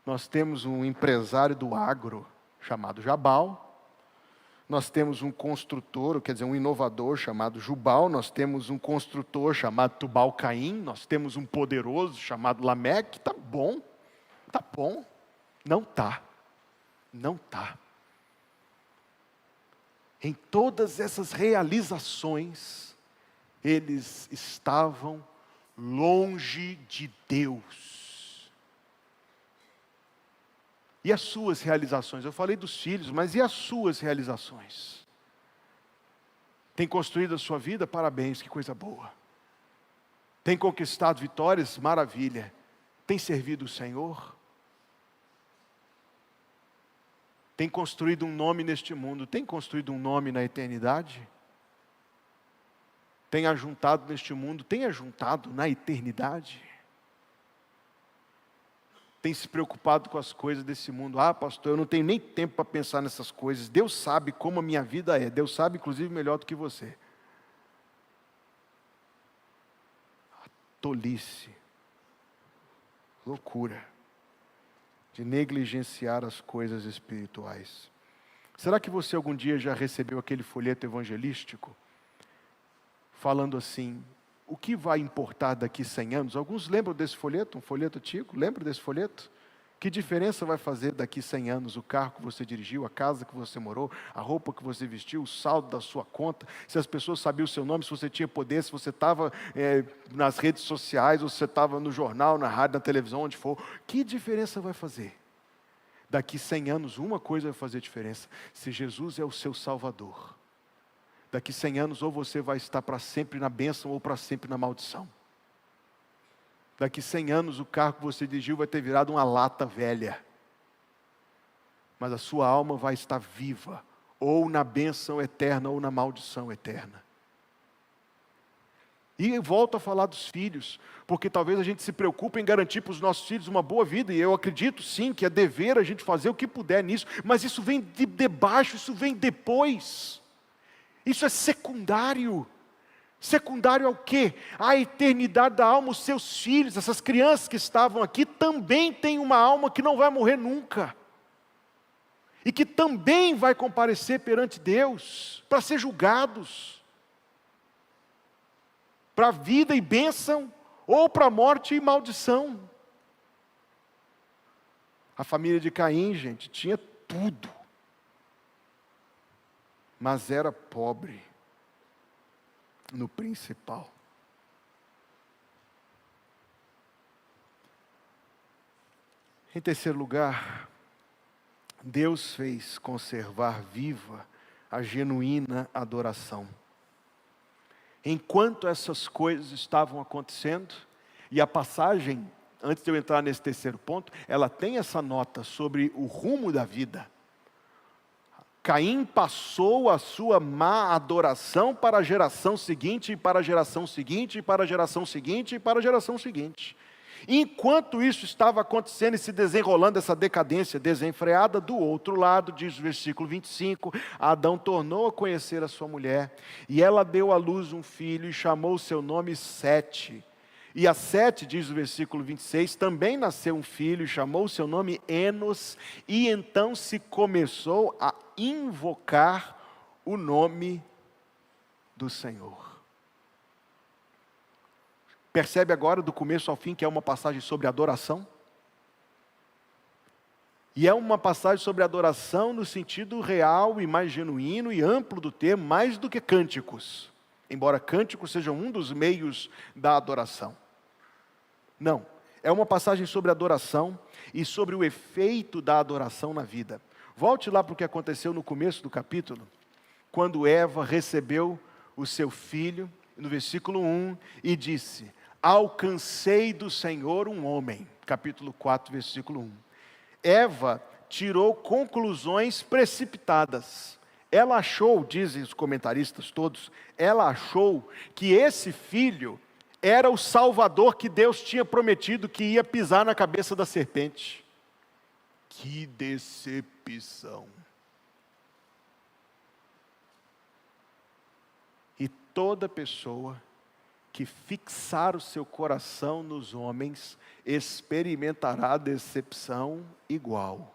nós temos um empresário do agro chamado Jabal, nós temos um construtor, quer dizer, um inovador chamado Jubal, nós temos um construtor chamado Tubal-Caim, nós temos um poderoso chamado Lameque. Tá bom, não tá. Em todas essas realizações, eles estavam longe de Deus. E as suas realizações? Eu falei dos filhos, mas e as suas realizações? Tem construído a sua vida? Parabéns, que coisa boa. Tem conquistado vitórias? Maravilha. Tem servido o Senhor? Tem construído um nome neste mundo? Tem construído um nome na eternidade? Tem ajuntado neste mundo? Tem ajuntado na eternidade? Tem se preocupado com as coisas desse mundo? Ah, pastor, eu não tenho nem tempo para pensar nessas coisas. Deus sabe como a minha vida é. Deus sabe, inclusive, melhor do que você. A tolice, loucura, de negligenciar as coisas espirituais. Será que você algum dia já recebeu aquele folheto evangelístico? Falando assim, o que vai importar daqui 100 anos? Alguns lembram desse folheto, um folheto antigo? Lembram desse folheto? Que diferença vai fazer daqui 100 anos o carro que você dirigiu, a casa que você morou, a roupa que você vestiu, o saldo da sua conta, se as pessoas sabiam o seu nome, se você tinha poder, se você estava nas redes sociais, ou se você estava no jornal, na rádio, na televisão, onde for. Que diferença vai fazer? Daqui 100 anos, uma coisa vai fazer diferença: se Jesus é o seu Salvador. Daqui 100 anos, ou você vai estar para sempre na bênção, ou para sempre na maldição. Daqui 100 anos, o carro que você dirigiu vai ter virado uma lata velha. Mas a sua alma vai estar viva, ou na bênção eterna, ou na maldição eterna. E volto a falar dos filhos, porque talvez a gente se preocupe em garantir para os nossos filhos uma boa vida, e eu acredito sim que é dever a gente fazer o que puder nisso, mas isso vem de baixo, isso vem depois. Isso é secundário. Secundário ao quê? A eternidade da alma. Os seus filhos, essas crianças que estavam aqui, também têm uma alma que não vai morrer nunca. E que também vai comparecer perante Deus, para ser julgados. Para a vida e bênção, ou para a morte e maldição. A família de Caim, gente, tinha tudo. Mas era pobre no principal. Em terceiro lugar, Deus fez conservar viva a genuína adoração. Enquanto essas coisas estavam acontecendo, e a passagem, antes de eu entrar nesse terceiro ponto, ela tem essa nota sobre o rumo da vida. Caim passou a sua má adoração para a geração seguinte, e para a geração seguinte, e para a geração seguinte, e para a geração seguinte. Enquanto isso estava acontecendo e se desenrolando, essa decadência desenfreada, do outro lado, diz o versículo 25, Adão tornou a conhecer a sua mulher, e ela deu à luz um filho, e chamou o seu nome Sete. E a Sete, diz o versículo 26, também nasceu um filho, e chamou o seu nome Enos, e então se começou a invocar o nome do Senhor. Percebe agora, do começo ao fim, que é uma passagem sobre adoração? E é uma passagem sobre adoração no sentido real e mais genuíno e amplo do termo, mais do que cânticos. Embora cânticos sejam um dos meios da adoração. Não, é uma passagem sobre adoração e sobre o efeito da adoração na vida. Volte lá para o que aconteceu no começo do capítulo, quando Eva recebeu o seu filho, no versículo 1, e disse: alcancei do Senhor um homem. Capítulo 4, versículo 1. Eva tirou conclusões precipitadas. Ela achou, dizem os comentaristas todos, ela achou que esse filho era o Salvador que Deus tinha prometido que ia pisar na cabeça da serpente. Que decepção! E toda pessoa que fixar o seu coração nos homens experimentará decepção igual.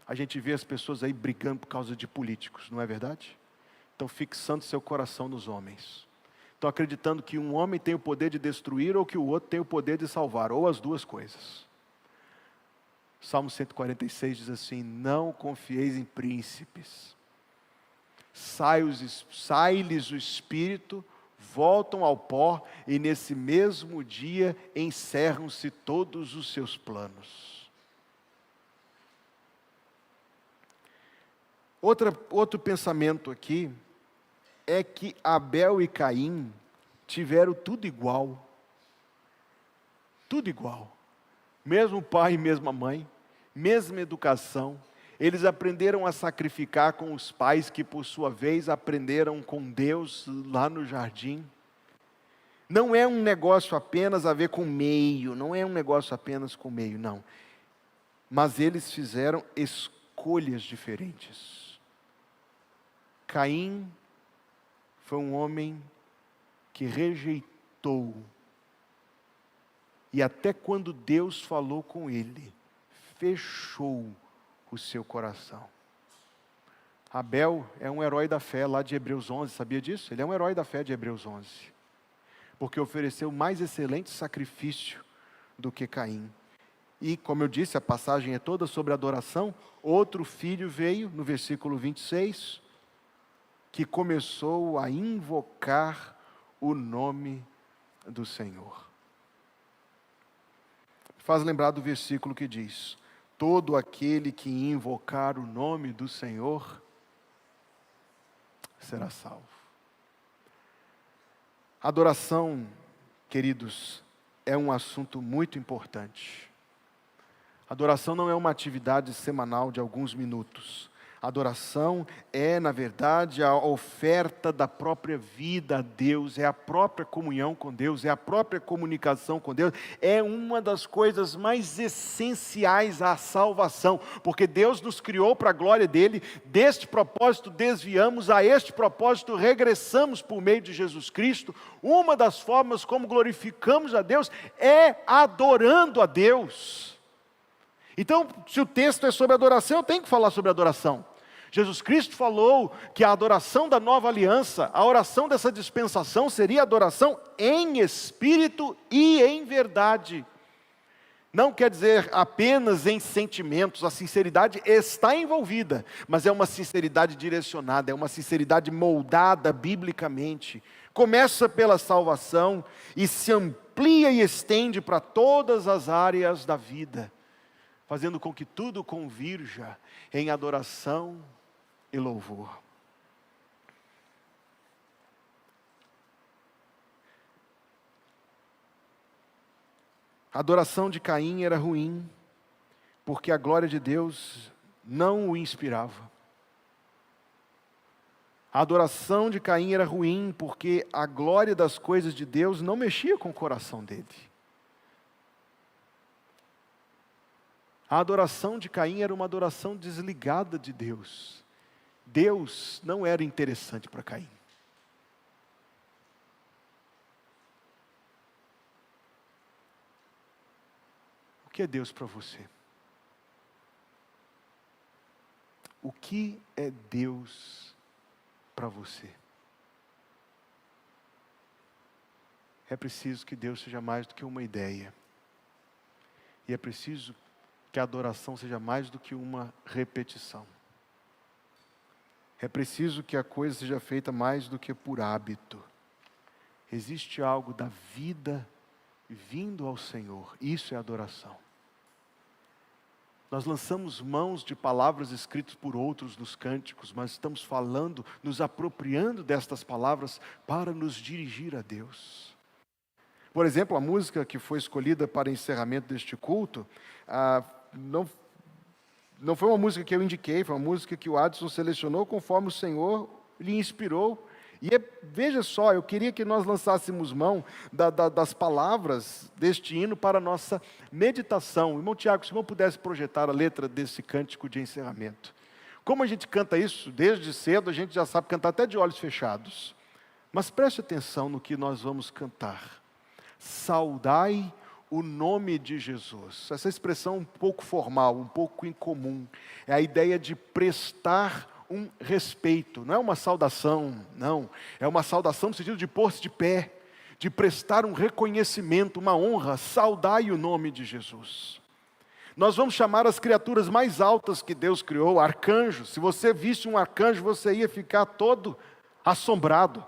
A gente vê as pessoas aí brigando por causa de políticos, não é verdade? Estão fixando seu coração nos homens. Estão acreditando que um homem tem o poder de destruir ou que o outro tem o poder de salvar, ou as duas coisas. Salmo 146 diz assim: não confieis em príncipes. Sai-lhes o espírito, voltam ao pó, e nesse mesmo dia encerram-se todos os seus planos. Outro pensamento aqui é que Abel e Caim tiveram tudo igual. Tudo igual. Mesmo pai e mesma mãe, mesma educação. Eles aprenderam a sacrificar com os pais, que por sua vez aprenderam com Deus lá no jardim. Não é um negócio apenas a ver com meio, não é um negócio apenas com meio, não. Mas eles fizeram escolhas diferentes. Caim foi um homem que rejeitou. E até quando Deus falou com ele, fechou o seu coração. Abel é um herói da fé lá de Hebreus 11, sabia disso? Ele é um herói da fé de Hebreus 11. Porque ofereceu mais excelente sacrifício do que Caim. E, como eu disse, a passagem é toda sobre adoração. Outro filho veio, no versículo 26, que começou a invocar o nome do Senhor. Faz lembrar do versículo que diz: todo aquele que invocar o nome do Senhor será salvo. Adoração, queridos, é um assunto muito importante. Adoração não é uma atividade semanal de alguns minutos. Adoração é, na verdade, a oferta da própria vida a Deus, é a própria comunhão com Deus, é a própria comunicação com Deus, é uma das coisas mais essenciais à salvação, porque Deus nos criou para a glória dEle, deste propósito desviamos, a este propósito regressamos por meio de Jesus Cristo. Uma das formas como glorificamos a Deus é adorando a Deus. Então, se o texto é sobre adoração, eu tenho que falar sobre adoração. Jesus Cristo falou que a adoração da nova aliança, a oração dessa dispensação seria adoração em espírito e em verdade. Não quer dizer apenas em sentimentos, a sinceridade está envolvida, mas é uma sinceridade direcionada, é uma sinceridade moldada biblicamente. Começa pela salvação e se amplia e estende para todas as áreas da vida, fazendo com que tudo convirja em adoração e louvor. A adoração de Caim era ruim, porque a glória de Deus não o inspirava. A adoração de Caim era ruim, porque a glória das coisas de Deus não mexia com o coração dele. A adoração de Caim era uma adoração desligada de Deus. Deus não era interessante para Caim. O que é Deus para você? O que é Deus para você? É preciso que Deus seja mais do que uma ideia. E é preciso que a adoração seja mais do que uma repetição. É preciso que a coisa seja feita mais do que por hábito. Existe algo da vida vindo ao Senhor. Isso é adoração. Nós lançamos mãos de palavras escritas por outros nos cânticos, mas estamos falando, nos apropriando destas palavras para nos dirigir a Deus. Por exemplo, a música que foi escolhida para encerramento deste culto, não foi uma música que eu indiquei, foi uma música que o Adson selecionou conforme o Senhor lhe inspirou. E veja só, eu queria que nós lançássemos mão das palavras deste hino para a nossa meditação. Irmão Tiago, se o irmão pudesse projetar a letra desse cântico de encerramento. Como a gente canta isso desde cedo, a gente já sabe cantar até de olhos fechados. Mas preste atenção no que nós vamos cantar. Saudai o nome de Jesus. Essa expressão um pouco formal, um pouco incomum. É a ideia de prestar um respeito. Não é uma saudação, não. É uma saudação no sentido de pôr-se de pé, de prestar um reconhecimento, uma honra. Saudai o nome de Jesus. Nós vamos chamar as criaturas mais altas que Deus criou, arcanjos. Se você visse um arcanjo, você ia ficar todo assombrado.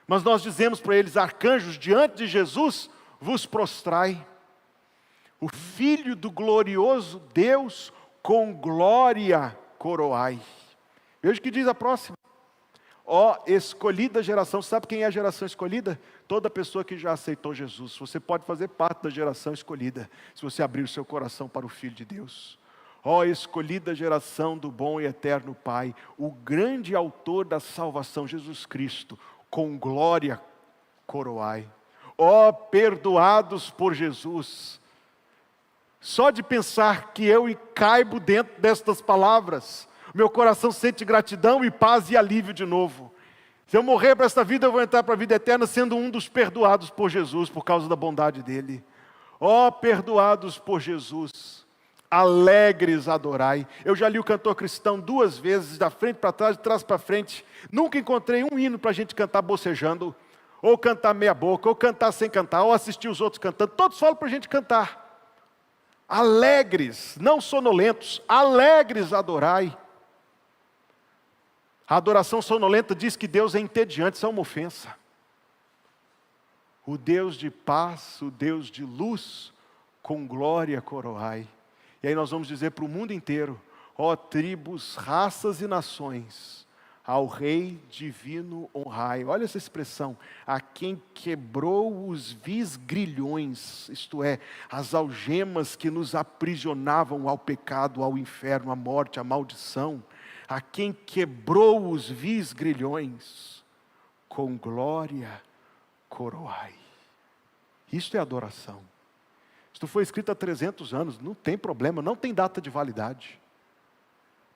Mas nós dizemos para eles, arcanjos, diante de Jesus, vos prostrai. O Filho do glorioso Deus, com glória coroai. Veja o que diz a próxima. Ó escolhida geração, sabe quem é a geração escolhida? Toda pessoa que já aceitou Jesus. Você pode fazer parte da geração escolhida, se você abrir o seu coração para o Filho de Deus. Ó escolhida geração do bom e eterno Pai, o grande autor da salvação, Jesus Cristo, com glória coroai. Ó perdoados por Jesus. Só de pensar que eu caibo dentro destas palavras, meu coração sente gratidão e paz e alívio de novo. Se eu morrer para esta vida, eu vou entrar para a vida eterna sendo um dos perdoados por Jesus, por causa da bondade dEle. Ó perdoados por Jesus, alegres adorai. Eu já li o Cantor Cristão 2 vezes, da frente para trás, de trás para frente. Nunca encontrei um hino para a gente cantar bocejando, ou cantar meia boca, ou cantar sem cantar, ou assistir os outros cantando. Todos falam para a gente cantar. alegres, não sonolentos, alegres adorai. A adoração sonolenta diz que Deus é entediante, isso é uma ofensa. O Deus de paz, o Deus de luz, com glória coroai. E aí nós vamos dizer para o mundo inteiro: ó tribos, raças e nações, ao Rei divino honrai. Olha essa expressão: a quem quebrou os vis grilhões, isto é, as algemas que nos aprisionavam ao pecado, ao inferno, à morte, à maldição. A quem quebrou os vis grilhões, com glória coroai. Isto é adoração. Isto foi escrito há 300 anos, não tem problema, não tem data de validade.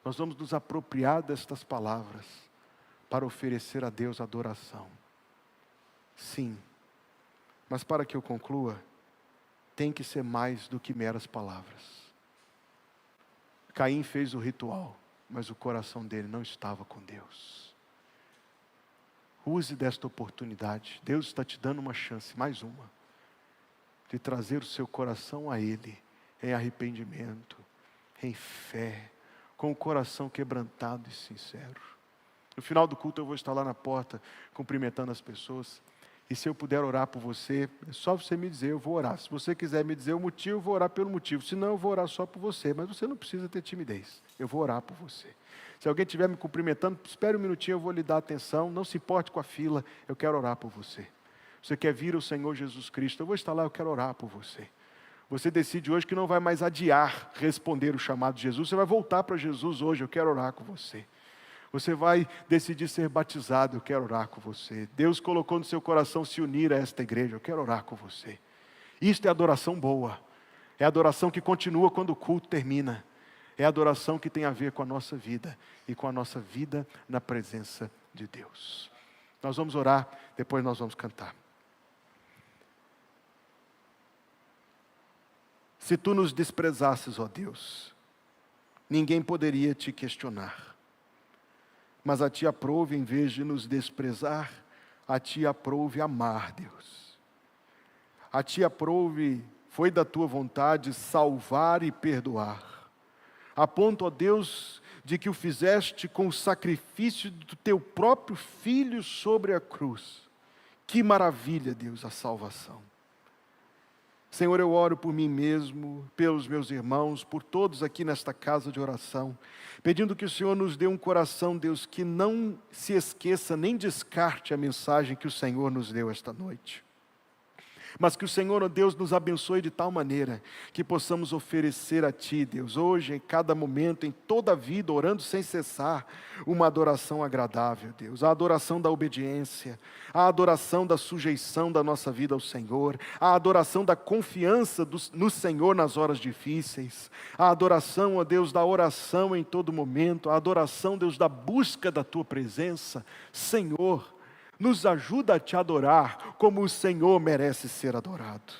Nós vamos nos apropriar destas palavras para oferecer a Deus adoração. Sim, mas para que eu conclua, tem que ser mais do que meras palavras. Caim fez o ritual, mas o coração dele não estava com Deus. Use desta oportunidade. Deus está te dando uma chance, mais uma, de trazer o seu coração a Ele, em arrependimento, em fé, com o coração quebrantado e sincero. No final do culto eu vou estar lá na porta, cumprimentando as pessoas. E se eu puder orar por você, é só você me dizer, eu vou orar. Se você quiser me dizer o motivo, eu vou orar pelo motivo. Se não, eu vou orar só por você. Mas você não precisa ter timidez. Eu vou orar por você. Se alguém estiver me cumprimentando, espere um minutinho, eu vou lhe dar atenção. Não se importe com a fila, eu quero orar por você. Você quer vir ao Senhor Jesus Cristo, eu vou estar lá, eu quero orar por você. Você decide hoje que não vai mais adiar responder o chamado de Jesus. Você vai voltar para Jesus hoje, eu quero orar com você. Você vai decidir ser batizado, eu quero orar com você. Deus colocou no seu coração se unir a esta igreja, eu quero orar com você. Isto é adoração boa. É adoração que continua quando o culto termina. É adoração que tem a ver com a nossa vida e com a nossa vida na presença de Deus. Nós vamos orar, depois nós vamos cantar. Se tu nos desprezasses, ó Deus, ninguém poderia te questionar. Mas a ti aprouve, em vez de nos desprezar, a ti aprouve amar, Deus. A ti aprouve, foi da tua vontade salvar e perdoar. A ponto, ó Deus, de que o fizeste com o sacrifício do teu próprio Filho sobre a cruz. Que maravilha, Deus, a salvação. Senhor, eu oro por mim mesmo, pelos meus irmãos, por todos aqui nesta casa de oração, pedindo que o Senhor nos dê um coração, Deus, que não se esqueça nem descarte a mensagem que o Senhor nos deu esta noite. Mas que o Senhor, ó Deus, nos abençoe de tal maneira que possamos oferecer a Ti, Deus, hoje, em cada momento, em toda a vida, orando sem cessar, uma adoração agradável, Deus. A adoração da obediência, a adoração da sujeição da nossa vida ao Senhor, a adoração da confiança no Senhor nas horas difíceis, a adoração, ó Deus, da oração em todo momento, a adoração, Deus, da busca da Tua presença. Senhor, nos ajuda a Te adorar como o Senhor merece ser adorado.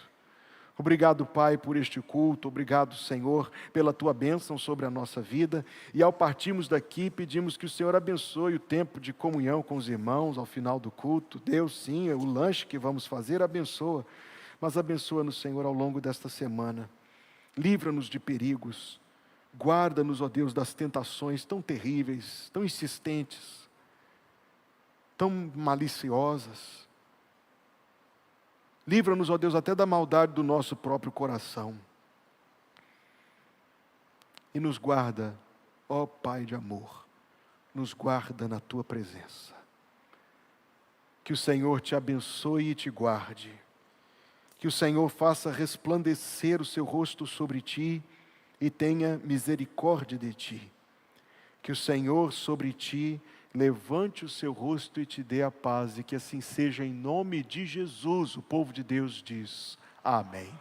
Obrigado, Pai, por este culto. Obrigado, Senhor, pela Tua bênção sobre a nossa vida. E ao partirmos daqui, pedimos que o Senhor abençoe o tempo de comunhão com os irmãos ao final do culto. Deus, sim, o lanche que vamos fazer, abençoa. Mas abençoa-nos, Senhor, ao longo desta semana. Livra-nos de perigos. Guarda-nos, ó Deus, das tentações tão terríveis, tão insistentes, tão maliciosas. Livra-nos, ó Deus, até da maldade do nosso próprio coração. E nos guarda, ó Pai de amor, nos guarda na Tua presença. Que o Senhor te abençoe e te guarde. Que o Senhor faça resplandecer o seu rosto sobre ti e tenha misericórdia de ti. Que o Senhor sobre ti levante o seu rosto e te dê a paz, e que assim seja em nome de Jesus. O povo de Deus diz amém.